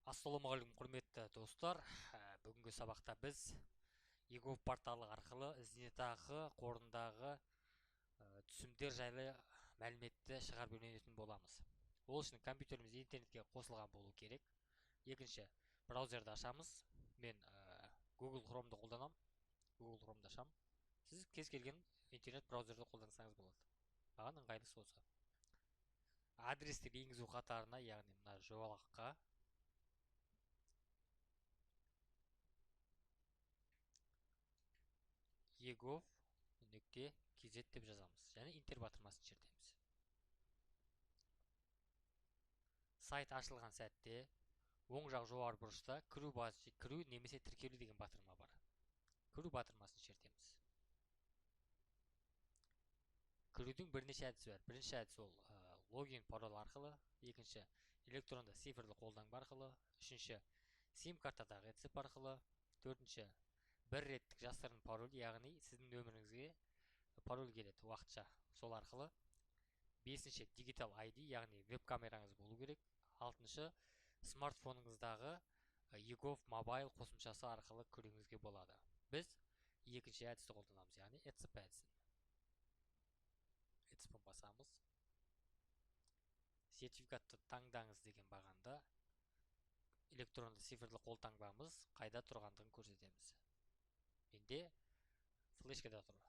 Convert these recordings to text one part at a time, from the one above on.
Ассалаумағалейкум құрметті достар. Бүгінгі сабақта біз егов порталы арқылы зейнетақы қорындағы түсімдер жайлы мәліметті шығарып үйренетін боламыз. Ол үшін компьютеріміз интернетке қосылған болу керек. Екінші, браузерді ашамыз. Мен Google Chrome'ды қолданам. Google Chrome'ды ашам. Сіз кез келген интернет браузерді қолдансаңыз болады. Маған ыңғайлысы осы. Адресті енгізу қатарына, яғни мына жолаққа egov.kz деп жазамыз және интер батырмасын шертеміз. Сайт ашылған сәтте оң жақ жоғары бұрышта кіру немесе тіркелу деген батырма бар. Кіру батырмасын шертеміз. Кірудің бірнеше әдісі бар. Бірінші әдіс ол логин пароль арқылы, екінші электронды цифрлы қолтаңба арқылы, үшінші сим картадағы рецепт арқылы, төртінші бір реттік жасырын пароль, яғни сіздің нөміріңізге пароль келеді уақытша, сол арқылы. Бесінші digital ID, яғни веб камераңыз болу керек. Алтыншы смартфоныңыздағы egov мобайл қосымшасы арқылы көруіңізге болады. Біз екінші әдісті қолданамыз, яғни ETSP әдісін. ETSP басамыз. Сертификатты таңдаңыз деген бағанда электронды цифрлы қолтаңбамыз қайда тұрғандығын көрсетеміз. Менде флешкада тұр.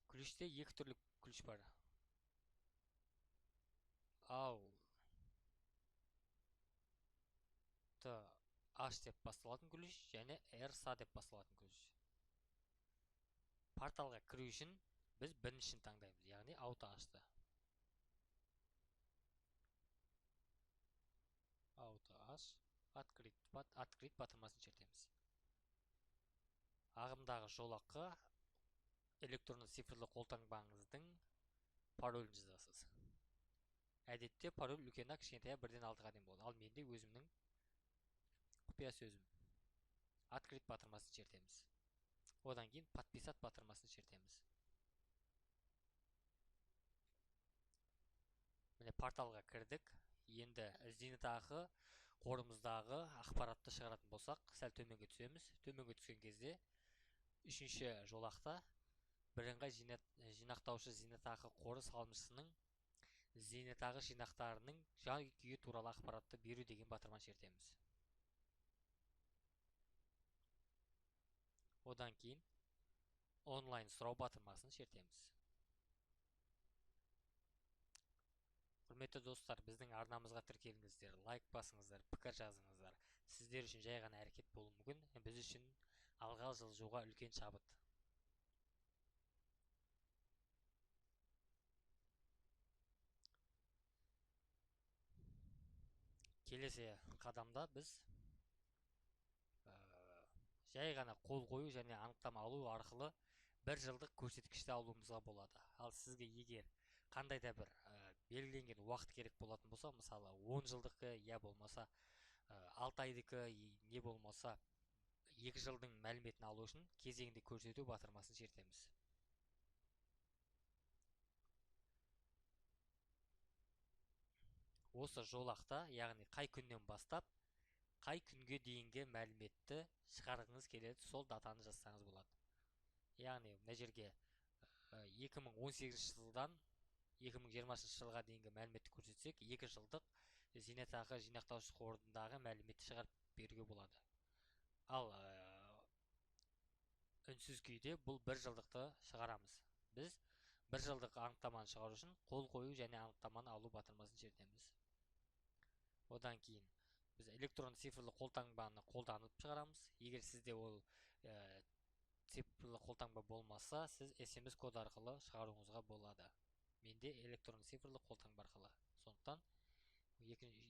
Ключте екі түрлі ключ бар. H деп басталатын ключ және RSA деп басталатын ключ. Порталға кіру үшін біз біріншісін таңдаймыз, яғни ауто ашты. Ауто аш, открыть батырмасын шертеміз. Ағымдағы жолаққа электронды цифрлы қолтаңбаңыздың паролін жазасыз. Әдетте пароль үлкен кішкентая 1-ден 6-ға дейін болады. Ал менде өзімнің құпия сөзім. Открыть батырмасын шертеміз. Одан кейін подписать батырмасын шертеміз. Міне порталға кірдік. Енді зейнетақы қорымыздағы ақпаратты шығаратын болсақ, сәл төменге түсеміз. Төменге түскен кезде үшінші жолақта бірыңғай жинақтаушы зейнетақы қоры салымшысының зейнетақы жинақтарының жай-күйі туралы ақпаратты беру деген батырманы шертеміз. Одан кейін онлайн сұрау батырмасын шертеміз. Құрметті достар, біздің арнамызға тіркеліңіздер, лайк басыңыздар, пікір жазыңыздар. Сіздер үшін жай ғана әрекет болуы мүмкін, біз үшін алға жылжуға үлкен шабыт. Келесі қадамда біз жай ғана қол қою және анықтама алу арқылы бір жылдық көрсеткішті алуымызға болады. Ал сізге егер қандай да бір белгіленген уақыт керек болатын болса, мысалы 10 жылдықы, я болмаса 6 айдықы, не болмаса 2 жылдың мәліметін алу үшін кезеңді көрсету батырмасын шертеміз. Осы жолақта, яғни қай күннен бастап қай күнге дейінгі мәліметті шығарғыңыз келеді, сол датаны жазсаңыз болады. Яғни мына жерге 2018 жылдан 2020 жылға дейінгі мәліметті көрсетсек, 2 жылдық зейнетақы жинақтаушы қорындағы мәліметті шығарып беруге болады. Ал үнсіз күйде бұл 1 жылдықты шығарамыз. Біз 1 жылдық анықтаманы шығару үшін қол қою және анықтаманы алу батырмасын шертеміз. Одан кейін біз электронды цифрлы қолтаңбаны қолданып шығарамыз. Егер сізде ол цифрлы қолтаңба болмаса, сіз SMS код арқылы шығаруыңызға болады. Менде электронды цифрлы қолтаңба арқылы. Сондықтан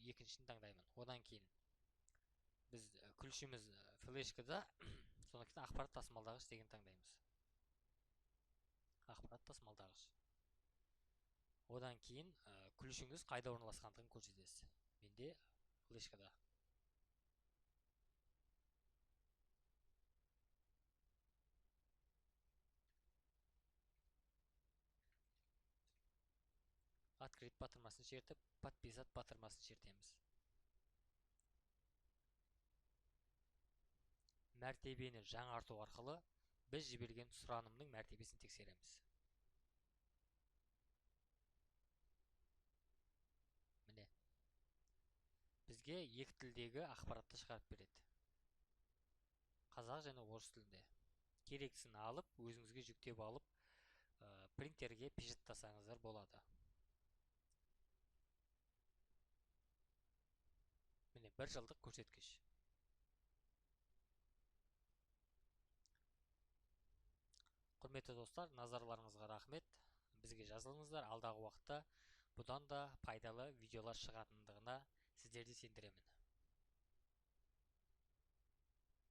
екіншісін таңдаймын. Одан кейін біз ключіміз флешкада, содан кейін ақпарат тасымалдағыш деген таңдаймыз. Ақпарат тасымалдағыш. Одан кейін ключіңіз қайда орналасқандығын көрсетесіз. Менде флешкада. открыть батырмасын шертіп, подписать батырмасын шертеміз. Мәртебені жаңарту арқылы біз жіберген сұранымның мәртебесін тексереміз. Міне, бізге екі тілдегі ақпаратты шығарып береді. Қазақ және орыс тілінде. Керектісін алып, өзіңізге жүктеп алып, принтерге печаттасаңыздар болады. Міне, 1 жылдық көрсеткіш. Құрметті достар, назарларыңызға рахмет. Бізге жазылыңыздар, алдағы уақытта бұдан да пайдалы видеолар шығатындығына сіздерді сендіремін.